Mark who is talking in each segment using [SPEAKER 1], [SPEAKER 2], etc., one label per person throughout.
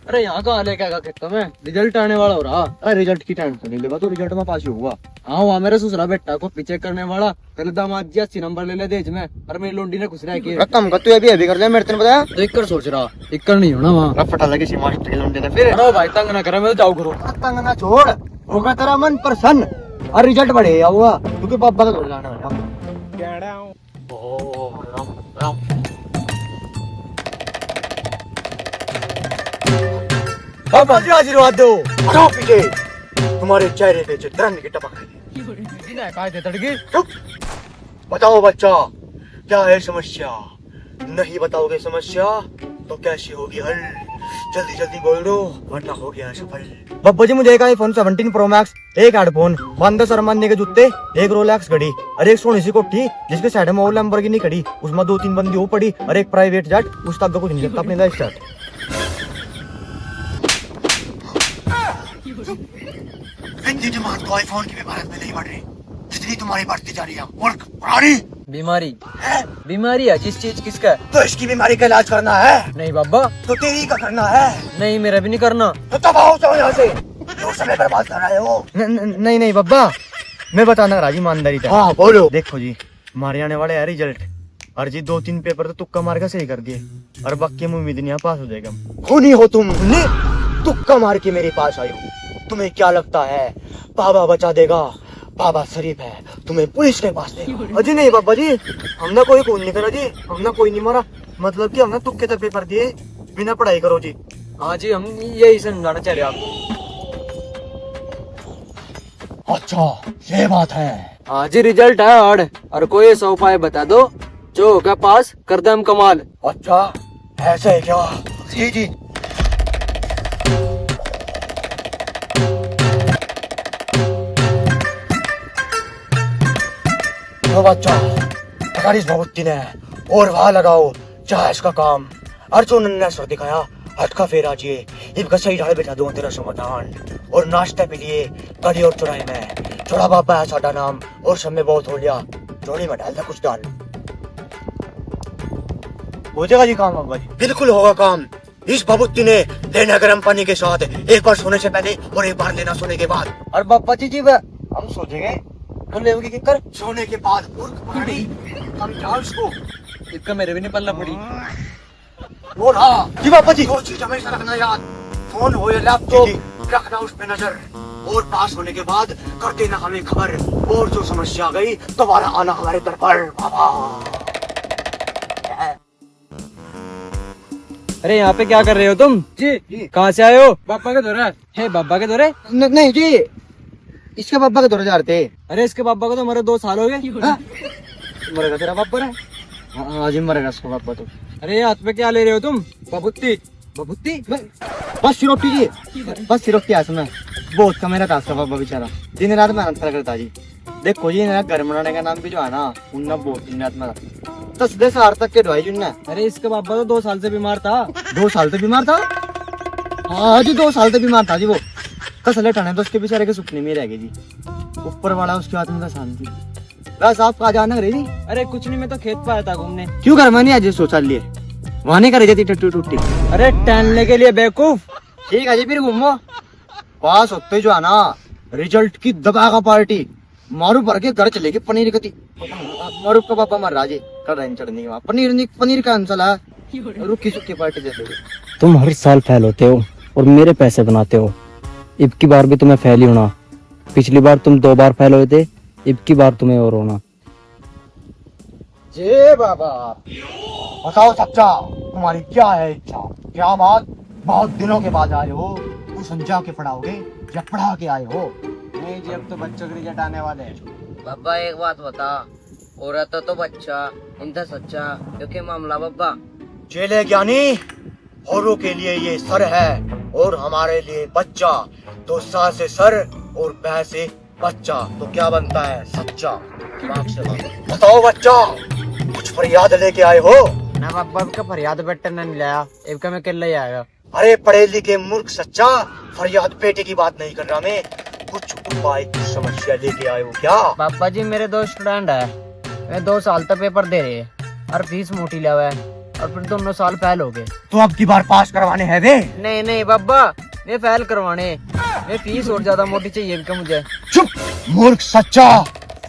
[SPEAKER 1] अरे यहाँ का आले क्या कहता मैं, रिजल्ट आने वाला हो रहा। अरे रिजल्ट की टेंशन नहीं लेगा, तो रिजल्ट में पास ही हुआ। हाँ वहाँ मेरे ससुरा बेटा को पीछे करने वाला, पहले दामाद जी 80 नंबर ले देज में, और मेरी लोंडी ने खुश रह के
[SPEAKER 2] कम कर, तू अभी कर ले, मेरे तेरे बताया
[SPEAKER 1] तो एक सोच रहा, एक नहीं होना वहाँ।
[SPEAKER 2] रफटा लगे सी मास्टर के लोंडी ने फिर।
[SPEAKER 1] अरे भाई तंग ना करे, मैं तो जाओ करो।
[SPEAKER 2] तंग ना छोड़, होगा तेरा मन प्रसन्न और रिजल्ट बढ़ेगा हुआ, क्योंकि पापा का थोड़ा जाना है। पापा जी आशीर्वाद दो, हटाओ पीछे, तुम्हारे चेहरे पे चित्रन की टपक रही है।
[SPEAKER 1] तड़की
[SPEAKER 2] चुप, बताओ बच्चा, क्या है समस्या? नहीं बताओगे समस्या तो कैसी होगी हल? जल्दी जल्दी बोल दो, वरना हो गया सफल। बब्बा जी मुझे एक आईफोन 17 प्रो मैक्स, एक हेडफोन, 5-10 अरमानी के जूते, एक रोलेक्स घड़ी और एक सोनी सी कोठी जिसके साइड में लैम्बोर्गिनी खड़ी, उसमें 2-3 बंदी हो पड़ी और एक प्राइवेट जेट, उस तक कुछ नहीं सकता अपने लाइफ स्टार्ट। हिंदी जमात को आईफोन की भी भारत में नहीं बढ़ रही जितनी तुम्हारी बढ़ती जा रही है। मूर्ख प्राणी।
[SPEAKER 1] बीमारी है, बीमारी है किस चीज किसका?
[SPEAKER 2] तो इसकी बीमारी का इलाज करना है।
[SPEAKER 1] नहीं बाबा।
[SPEAKER 2] तो तेरी का करना है।
[SPEAKER 1] नहीं मेरा भी नहीं करना।
[SPEAKER 2] तो तब आओ जाओ यहाँ से, जो समय बर्बाद कर रहे हो। नहीं नहीं बब्बा, मैं बताना राजी ईमानदारी से। हाँ बोलो। देखो जी, हमारे आने वाले है रिजल्ट, और जी 2-3 पेपर तो तुक्का मार के सही कर दिए, और बाकी में उम्मीद नहीं पास हो जाएगा। खूनी हो तुम, तुक्का मार के मेरे पास आए हो। तुम्हें क्या लगता है बाबा बचा देगा? बाबा शरीफ है, तुम्हें पुलिस के पास देगा। अजी नहीं बाबा जी, हमने कोई खून नहीं करा जी, हमने कोई नहीं मारा, मतलब कि हमने तुक्के तक पेपर दिए, बिना पढ़ाई करो जी।
[SPEAKER 1] हाँ जी, हम यही समझाना चाह रहे हैं आपको।
[SPEAKER 2] अच्छा ये बात है।
[SPEAKER 1] हाँ जी, रिजल्ट है हार्ड, और कोई ऐसा उपाय बता दो जो होगा पास कर दे हम कमाल।
[SPEAKER 2] अच्छा ऐसा है क्या? जी जी। तो बच्चा अगर इस भगवती ने और वहां लगाओ चाहे इसका काम, अर्जुन ने सर दिखाया हटका फेरा जिए, इनका सही ढाल बैठा दो तेरा समाधान। और नाश्ते के लिए कड़ी और चुराई में छोड़ा बाबा है साडा नाम, और सब में बहुत हो लिया, जोड़ी में डाल दे कुछ दाल। हो जाएगा जी काम बाबा जी? बिल्कुल होगा काम। इस भभूति ने लेना गर्म पानी के साथ, एक बार सोने से पहले और एक बार लेना सोने के बाद। और बाबा जी हम सोचेंगे कर सोने के बाद। हम जाओ इसको,
[SPEAKER 1] इसका मेरे भी नहीं पलना पड़ी।
[SPEAKER 2] और हाँ जी बाबा जी, वो चीज हमेशा रखना याद, फोन हो या लैपटॉप रखना उस पे नजर, और पास होने के बाद कर देना हमें खबर, और जो समस्या गई दोबारा आना हमारे दर पर। बाबा
[SPEAKER 1] अरे यहाँ पे क्या कर रहे हो तुम? जी कहाँ से आए हो? पापा के दौरे है? बाबा के दौरे?
[SPEAKER 2] नहीं जी, इसके पापा के दौरे जा रहे थे।
[SPEAKER 1] अरे इसके पापा को तो हमारे 2 साल हो गए।
[SPEAKER 2] मरेगा तेरा पापा है? हाँ जी मरेगा इसका पापा तो।
[SPEAKER 1] अरे हाथ पे क्या ले रहे हो तुम? बबुत्ती
[SPEAKER 2] बबुत्ती? बस सिरोपी जी, बस सिरोपी आस में बहुत का मेरा था बाबा बेचारा, दिन रात मेहनत करता जी। देखो जी घर बनाने का नाम भी जो है ना, उनने बहुत दिन रात में 10 हजार तक के ढवाई जुन्ना।
[SPEAKER 1] अरे इसका पापा तो 2 साल से बीमार था।
[SPEAKER 2] 2 साल से बीमार था? हाँ जी 2 साल से बीमार था जी। वो कसले टाने तो उसके बेचारे के सुपने में रह गए जी, ऊपर वाला उसके हाथ में शांति। बस आप कहाँ जाना रही जी?
[SPEAKER 1] अरे कुछ नहीं, मैं तो खेत पे आया था घूमने।
[SPEAKER 2] क्यों घर में नहीं आज शौचालय वहाँ नहीं करे जाती टट्टू टूटी?
[SPEAKER 1] अरे टहलने के लिए बेवकूफ।
[SPEAKER 2] ठीक है जी फिर घूमो, पास होते जो है ना रिजल्ट की दबा का पार्टी मारू भर के घर चलेगी पनीर कती। मारू का पापा मर राजे कर रहे चढ़ने वहाँ पनीर का अंसल है, रुकी सुखी पार्टी दे दोगे।
[SPEAKER 3] तुम हर साल फेल होते हो और मेरे पैसे बनाते हो, अब की बार भी तुम्हें फेल ही होना। पिछली बार तुम 2 बार फेल हुए थे, अब की बार तुम्हें और होना।
[SPEAKER 2] जे बाबा बताओ सच्चा तुम्हारी क्या है इच्छा? क्या बात बहुत दिनों के बाद आए हो? कुछ समझा के पढ़ाओगे या पढ़ा के आए हो?
[SPEAKER 1] नहीं जी, अब तो बच्चों के रिजल्ट आने वाले हैं।
[SPEAKER 4] बाबा एक बात बता, औरत तो बच्चा इंदा सच्चा क्योंकि मामला बाबा।
[SPEAKER 2] चेले ज्ञानी, औरों के लिए ये सर है और हमारे लिए बच्चा, तो सा से सर और पै से बच्चा, तो क्या बनता है? सच्चा। बताओ बच्चा कुछ फरियाद लेके आए हो?
[SPEAKER 1] ना बाबा का फरियाद बेटा ने नहीं लाया, इनका मैं किल्ला ही आएगा।
[SPEAKER 2] अरे पढ़े लिखे मूर्ख सच्चा, फरियाद पेटे की बात नहीं कर रहा मैं, कुछ उपाय की समस्या लेके आए हो क्या?
[SPEAKER 4] बाबा जी मेरे 2 स्टूडेंट है, मैं 2 साल तक पेपर दे रहे हैं और फीस मोटी लिया हुआ है,
[SPEAKER 3] और फिर दोनों साल फेल हो गए।
[SPEAKER 2] तो अब की बार पास करवाने हैं वे?
[SPEAKER 3] नहीं नहीं बाबा, मैं फेल करवाने, मैं फीस और ज्यादा मोटी चाहिए क्या मुझे।
[SPEAKER 2] चुप मूर्ख सच्चा,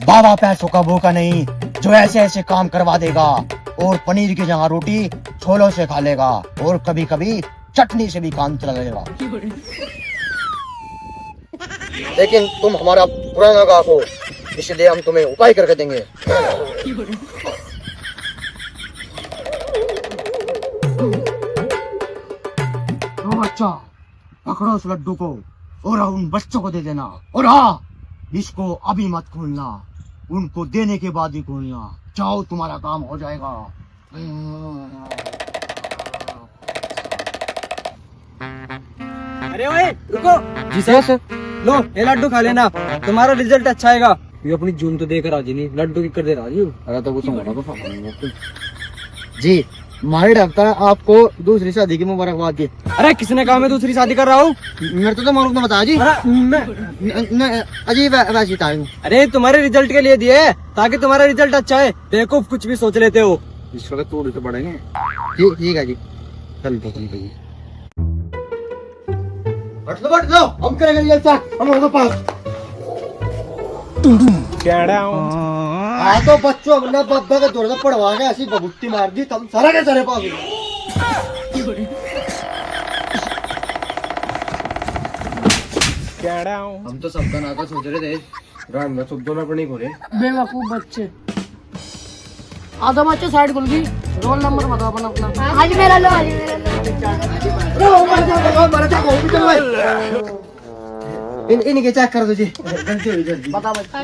[SPEAKER 2] बाबा पैसों का भूखा नहीं जो ऐसे ऐसे काम करवा देगा और पनीर की जगह रोटी छोलों से खा लेगा और कभी कभी चटनी से भी काम चला लेगा। लेकिन तुम हमारा पुराना गाहक हो, इसलिए हम तुम्हें उपाय करके देंगे। तो अच्छा, पकड़ो उस लड्डू को और उन बच्चों को दे देना। और हाँ, इसको अभी मत खोलना, उनको देने के बाद ही खोलना। जाओ, तुम्हारा काम हो जाएगा।
[SPEAKER 1] अरे ओए रुको। जी सर। लो ये लड्डू खा लेना, तुम्हारा रिजल्ट अच्छा आएगा। ये अपनी जून तो देकर राजी नहीं, लड्डू की कर दे राजी। अरे तो कुछ
[SPEAKER 2] जी, मारे डॉक्टर आपको दूसरी शादी की मुबारकबाद दी।
[SPEAKER 1] अरे किसने कहा मैं दूसरी शादी कर रहा हूँ?
[SPEAKER 2] मेरे तो मालूम ना बताया जी। अजीब वैसी था।
[SPEAKER 1] अरे तुम्हारे रिजल्ट के लिए दिए ताकि तुम्हारा रिजल्ट अच्छा है। देखो कुछ भी सोच लेते हो। इस वक्त तोड़ तो पड़ेंगे।
[SPEAKER 2] ठीक है जी, चल बैठ लो, हम करेंगे रिजल्ट चेक, हम लोगों के पास। हाँ तो बच्चों अपना बब्बा का दौड़ पड़वा के ऐसी बबुट्टी मार दी, तुम सारा के सारे पास।
[SPEAKER 1] हम तो सबका नाता सोच रहे थे, रात में सुबह में अपनी खोले।
[SPEAKER 5] बेवकूफ बच्चे। आधा बच्चे साइड खुल गई। रोल नंबर बताओ अपना। आज मेरा लो, आज मेरा लो।
[SPEAKER 2] इनके चेक कर दो जी, गलती हुई जल्दी
[SPEAKER 5] बता बच्चे।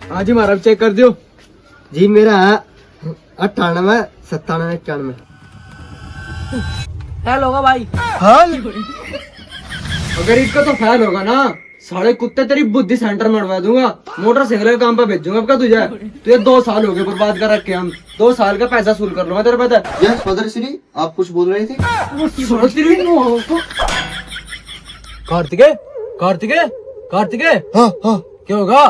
[SPEAKER 1] हाँ जी महाराज चेक कर दियो।
[SPEAKER 2] जी मेरा है 98, 97, 91।
[SPEAKER 5] हेल होगा भाई।
[SPEAKER 1] अगर इसका तो फेल होगा ना, साढ़े कुत्ते तेरी बुद्धि सेंटर में अड़वा दूंगा, मोटरसाइकिल के काम पे भेजूंगा। अब क्या तुझे, तुझे 2 साल हो गए बर्बाद कर रखे। हम 2 साल का पैसा वसूल कर लूंगा तेरे पता।
[SPEAKER 2] यस फादर श्री, आप कुछ बोल रहे थे?
[SPEAKER 1] कार्तिके कार्तिके कार्तिके,
[SPEAKER 2] हाँ हाँ,
[SPEAKER 1] क्या होगा?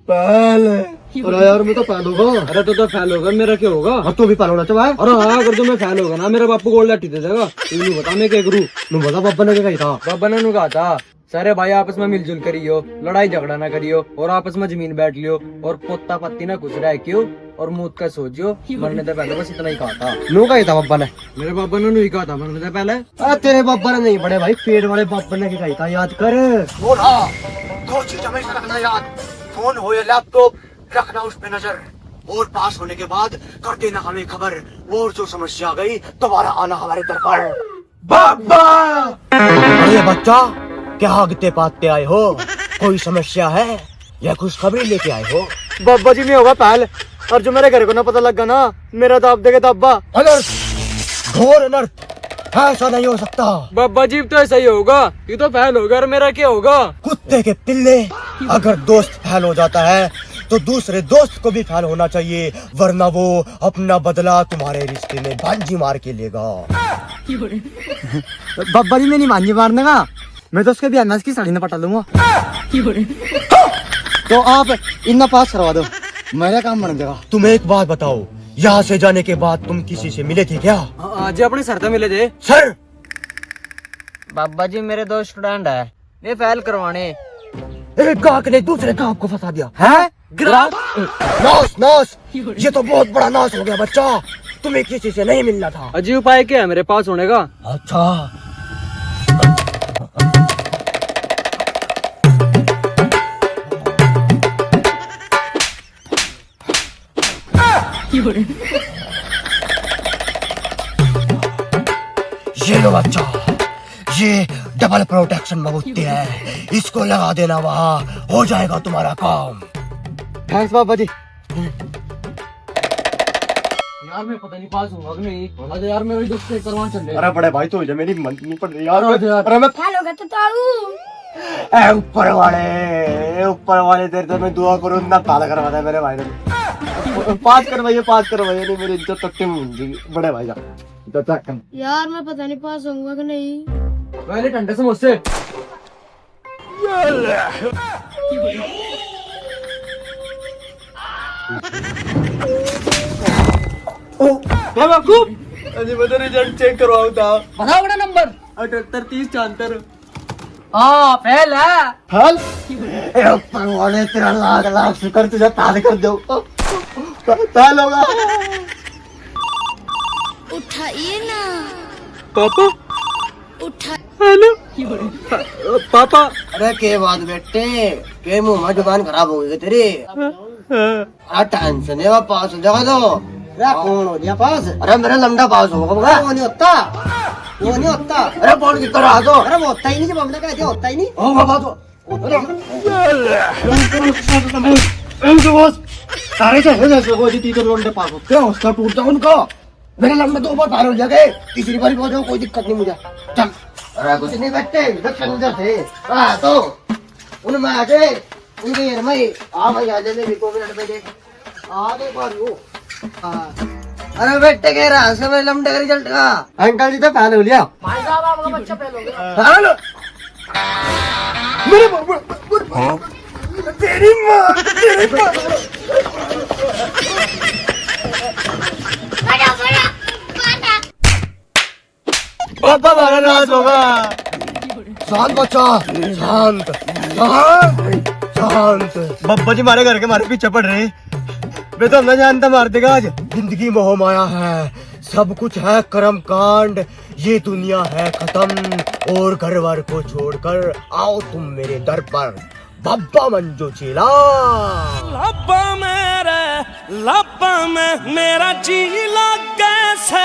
[SPEAKER 2] पहले। अरे यार मैं तो फेल होगा।
[SPEAKER 1] अरे तो फेल होगा, मेरा क्या होगा?
[SPEAKER 2] और तू भी फेल होना चाहे।
[SPEAKER 1] अरे हाँ, अगर तुम्हें फेल होगा ना, मेरे बापू गोल्ड लाठी दे देगा। तू नहीं बता मैं क्या करूँ।
[SPEAKER 2] तू बता पापा ने क्या कही था?
[SPEAKER 1] बाबा ने कहा था सारे भाई आपस में मिलजुल करियो, लड़ाई झगड़ा ना करियो और आपस में जमीन बैठ लियो और पोता पत्ती ना घुस रहा क्यों और मूत का सोचियो, मरने से पहले। बस इतना ही कहा था।
[SPEAKER 2] नो कही था पापा ने?
[SPEAKER 1] मेरे बाबा ने नहीं कहा था मरने से पहले।
[SPEAKER 2] अरे तेरे पापा ने नहीं, बड़े भाई पेड़ वाले पापा ने क्या कही था, याद कर। बोला 2 चीज हमेशा रखना याद, फोन हो या लैपटॉप, रखना उस पे नजर और पास होने के बाद कर देना हमें खबर। और जो समस्या आ गई दोबारा आना हमारे दरबार। बाबा अरे बच्चा, क्या हागते पाते आए हो? कोई समस्या है या खुशखबरी लेके आए हो?
[SPEAKER 1] बाबा जी में होगा पहल, और जो मेरे घर को ना पता लगा ना, मेरा दाब देगा दाबा।
[SPEAKER 2] अनर्थ, घोर अनर्थ, ऐसा नहीं हो सकता।
[SPEAKER 1] बाबा जी तो ऐसा ही होगा, ये तो फैल होगा और मेरा क्या होगा?
[SPEAKER 2] कुत्ते के पिल्ले, अगर दोस्त फैल हो जाता है तो दूसरे दोस्त को भी फैल होना चाहिए, वरना वो अपना बदला तुम्हारे रिश्ते में भांजी मार के लेगा।
[SPEAKER 1] बाबा जी मैं नहीं भांजी मारने का, मैं तो उसके भी अनाज की साड़ी न पटा लूंगा।
[SPEAKER 2] तो आप इतना पास करवा दो, मेरा काम बन जाएगा। तुम एक बात बताओ, यहाँ से जाने के बाद तुम किसी से मिले थे क्या?
[SPEAKER 1] आज अपने सर से मिले थे।
[SPEAKER 2] सर
[SPEAKER 3] बाबा जी मेरे 2 स्टूडेंट है, मैं फेल करवाने।
[SPEAKER 2] एक ग्राहक ने दूसरे ग्राहक को फंसा दिया है। नाश नाश, ये तो बहुत बड़ा नाश हो गया बच्चा, तुम्हें किसी से नहीं मिलना था।
[SPEAKER 1] अजी उपाय क्या है मेरे पास होने का?
[SPEAKER 2] अच्छा ये लो बच्चा, ये डबल प्रोटेक्शन बबूती है, इसको लगा देना, वहाँ हो जाएगा तुम्हारा काम।
[SPEAKER 1] थैंक्स बाबा जी। यार मैं पता नहीं पास होगा कि नहीं। अरे यार मेरे दोस्त से करवान चल रहे।
[SPEAKER 2] अरे बड़े भाई तो मेरी मन नहीं पड़ रही यार।
[SPEAKER 1] अरे
[SPEAKER 2] मैं
[SPEAKER 5] हेल होगा तो ताऊ।
[SPEAKER 2] ऊपर वाले देर तो मैं दुआ करूँ ना, ताला करवाता है मेरे भाई ने। पास करवाइए नहीं, मेरी इज्जत तक बड़े भाई साहब।
[SPEAKER 5] यार मैं पता नहीं पास होऊंगा कि नहीं।
[SPEAKER 1] पहले ठंडे समोसे।
[SPEAKER 2] अजी मैं तो रिजल्ट चेक करवाऊं था।
[SPEAKER 5] बताओ बेटा नंबर।
[SPEAKER 2] 78 30 74।
[SPEAKER 5] हाँ फेल है।
[SPEAKER 2] हाल भगवान तेरा लाख लाख शुक्र तुझे ताल कर दो। ताल होगा।
[SPEAKER 6] उठाइए ना।
[SPEAKER 2] पापा
[SPEAKER 6] उठा
[SPEAKER 2] हेलो पापा।
[SPEAKER 4] अरे के बात बेटे के मुंह में जुबान खराब हो गई तेरी। टेंशन है पास हो जाएगा तो।
[SPEAKER 2] कौन हो गया पास?
[SPEAKER 4] अरे मेरा लंडा पास होगा।
[SPEAKER 2] वो नहीं होता, वो नहीं होता।
[SPEAKER 4] अरे बोल की तरह दो।
[SPEAKER 2] अरे वो होता ही नहीं, जब हमने कहते होता ही नहीं।
[SPEAKER 4] ओ बाबा तो
[SPEAKER 2] सारे जैसे वो जी तीसरे लौंडे पास होते हैं, उसका टूट जाओ उनका। मेरे लंबे 2 बार पार हो जाएंगे, तीसरी बार हो जाओ कोई दिक्कत नहीं मुझे। चल।
[SPEAKER 4] अरे कुछ नहीं बेटे इधर समझा थे। हाँ तो उनमें आके उनके यार मैं आ भाई आ जाने भी 2 मिनट में देख आगे बारू। अरे बेटे कह रहा से मेरे लंबे का रिजल्ट का।
[SPEAKER 2] अंकल जी तो पहले हो लिया।
[SPEAKER 5] भाई साहब आपका बच्चा फेल हो गया।
[SPEAKER 4] हेलो
[SPEAKER 2] तेरी माँ पापा हमारा नाच होगा। शांत बच्चा, शांत शांत शांत। बब्बा जी हमारे घर के हमारे पीछे पड़ रहे। मैं तो न जानता मार देगा आज। जिंदगी मोह माया है, सब कुछ है कर्म कांड, ये दुनिया है खत्म और घर वार को छोड़कर आओ तुम मेरे दर पर बब्बा मंजो चेला।
[SPEAKER 7] लब्बा में मेरा जी लग कैसे